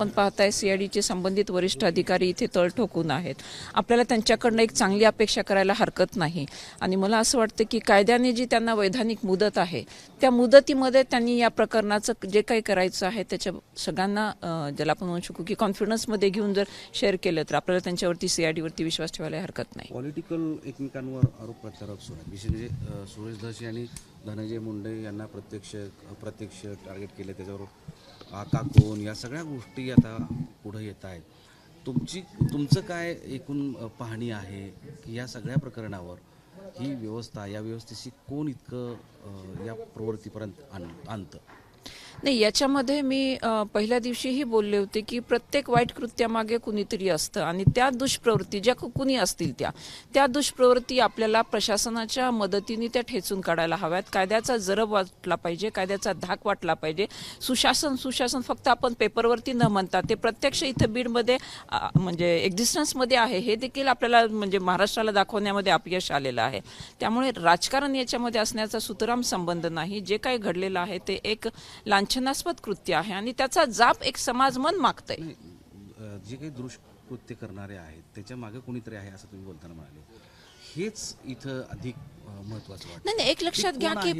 आपण पाहताय सीआयडीचे संबंधित वरिष्ठ अधिकारी इथे तळ ठोकून आहेत. आपल्याला त्यांच्याकडनं एक चांगली अपेक्षा करायला हरकत नाही आणि मला असं वाटतं की कायद्याने जी त्यांना वैधानिक मुदत आहे त्या मुदतीमध्ये त्यांनी या प्रकरणाचं जे काही करायचं आहे त्याच्या सगळ्यांना ज्याला आपण म्हणू शकू की कॉन्फिडन्समध्ये घेऊन जर शेअर केलं तर आपल्याला त्यांच्यावरती सीआयडीवरती विश्वास ठेवायला हरकत नाही. पॉलिटिकल एकमेकांवर आरोप प्रत्यारोप सुरू आहेत. विशेष म्हणजे सुरेश धस यांनी धनंजय मुंडे यांना प्रत्यक्ष टार्गेट केले. त्याच्यावर आका कोण या सगळ्या गोष्टी आता पुढे येत आहेत. तुमचं काय एकूण पाहणी आहे की या सगळ्या प्रकरणावर ही व्यवस्था या व्यवस्थेशी कोण इतकं या प्रवृत्तीपर्यंत आणतं? नाही, याच्यामध्ये मी पहिल्या दिवशीही बोलले होते की प्रत्येक वाईट कृत्यामागे कुणीतरी असतं आणि त्या दुष्प्रवृत्ती ज्या कुणी असतील त्या दुष्प्रवृत्ती आपल्याला प्रशासनाच्या मदतीने त्या ठेचून काढायला हव्यात. कायद्याचा जरब वाटला पाहिजे, कायद्याचा धाक वाटला पाहिजे. सुशासन फक्त आपण पेपरवरती न म्हणता ते प्रत्यक्ष इथं बीडमध्ये म्हणजे एक्झिस्टन्समध्ये आहे हे देखील आपल्याला म्हणजे महाराष्ट्राला दाखवण्यामध्ये अपयश आलेलं आहे. त्यामुळे राजकारण याच्यामध्ये असण्याचा सुतराम संबंध नाही. जे काही घडलेलं आहे ते एक लांछनास्पद कृत्य आहे आणि त्याचा जाप एक समाज मन मागतंय. जे काही दुष्कृत्य करणारे आहेत त्याच्या मागे कोणीतरी आहे असं तुम्ही बोलताना म्हणाले. हेच इथं अधिक महत्वाचं वाटतं. नाही, एक लक्षात घ्या की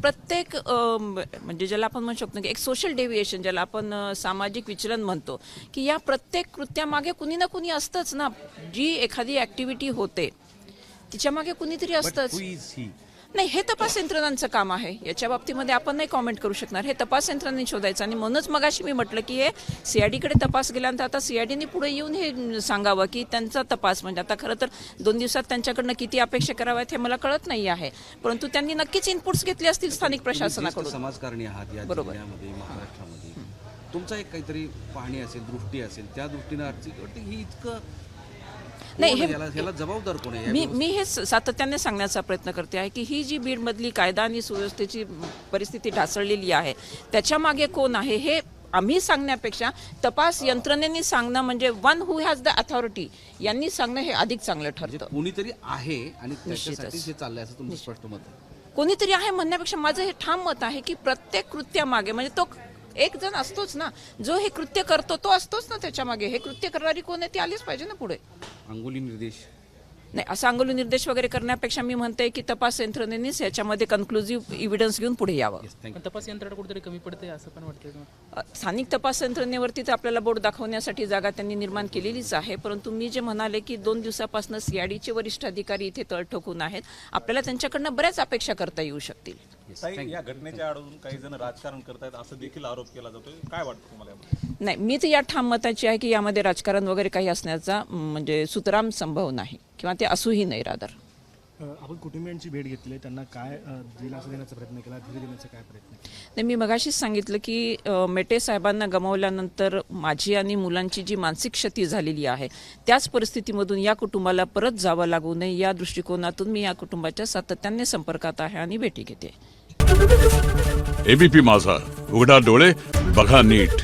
प्रत्येक म्हणजे ज्याला आपण म्हणू शकतो की एक सोशल डेव्हिएशन ज्याला आपण सामाजिक विचलन म्हणतो की या प्रत्येक कृत्यामागे कुणी ना कुणी असतंच ना. जी एखादी ऍक्टिव्हिटी होते तिच्या मागे कुणीतरी असतंच. नाही, हे तपास यंत्रणांचं काम आहे. याच्या बाबतीमध्ये आपण नाही कॉमेंट करू शकणार. हे तपास यंत्रणांनी शोधायचं आणि म्हणूनच मगाशी मी म्हटलं की हे सीआयडीकडे तपास गेल्यानंतर आता सीआयडीने पुढे येऊन हे सांगावं की त्यांचा तपास म्हणजे आता खरं तर 2 दिवसात त्यांच्याकडनं किती अपेक्षा कराव्यात हे मला कळत नाही आहे, परंतु त्यांनी नक्कीच इनपुट्स घेतले असतील स्थानिक प्रशासनाकडून. समाजकारणी आहात या जिल्ह्यामध्ये महाराष्ट्रामध्ये, तुमचा एक काहीतरी पाहणी असेल, दृष्टी असेल, त्या दृष्टीनं ही इतकं नाही, ह्याला जबाबदार कोण आहे? मी हे सातत्याने सांगण्याचा प्रयत्न करते आहे की ही जी बीडमधली कायदा आणि सुव्यवस्थेची परिस्थिती ढासळलेली आहे त्याच्या मागे कोण आहे हे आम्ही सांगण्यापेक्षा तपास यंत्रणेने सांगणं म्हणजे one who has the authority यांनी सांगणं हे अधिक चांगलं ठरतं. कोणीतरी आहे आणि त्याच्यासाठी हे चाललंय असं तुमचं स्पष्ट मत आहे? कोणीतरी आहे म्हणण्यापेक्षा माझं हे ठाम मत आहे की प्रत्येक कृत्यामागे म्हणजे तो एक जण असतोच ना, जो हे कृत्य करतो तो असतोच ना त्याच्या मागे. हे कृत्य करणारी कोण आहे ती आलीच पाहिजे ना पुढे. अंगुली निर्देश नाही, असं अंगुली निर्देश वगैरे करण्यापेक्षा मी म्हणते की तपास यंत्रणेनेच याच्यामध्ये कन्क्लुझिव्ह एव्हिडन्स घेऊन पुढे यावं. तपास यंत्रणा कुठेतरी कमी पडते असं पण वाटतं. स्थानिक तपास यंत्रणेवरती तर आपल्याला बोट दाखवण्यासाठी जागा त्यांनी निर्माण केलेलीच आहे, परंतु मी जे म्हणाले की 2 दिवसापासून सीआयडीचे वरिष्ठ अधिकारी इथे तळ ठोकून आहेत. आपल्याला त्यांच्याकडनं बऱ्याच अपेक्षा करता येऊ शकतील. या घटनेच्या आडून काही जण राजकारण करतायत असं देखील आरोप केला जातोय. काय वाटतं तुम्हाला? नाही, मी तर या ठाम मताची आहे की यामध्ये राजकारण वगैरे काही असण्याचा म्हणजे सुतराम संभव नाही किंवा ते असूही नाही. रादर आपण कुटुंबियांची भेट घेतली, त्यांना काय दिलासा देण्याचा प्रयत्न केला, धीर देण्याचा काय प्रयत्न केला? नाही, मी मगाशीच सांगितलं की मेटे साहेबांना गमावल्यानंतर माझी आणि मुलांची जी मानसिक क्षती झालेली आहे त्याच परिस्थितीमधून या कुटुंबाला परत जावं लागू नये या दृष्टिकोनातून मी या कुटुंबाच्या सातत्याने संपर्कात आहे आणि भेटी घेते. एबीपी माझा, उघडा डोळे बघा नीट.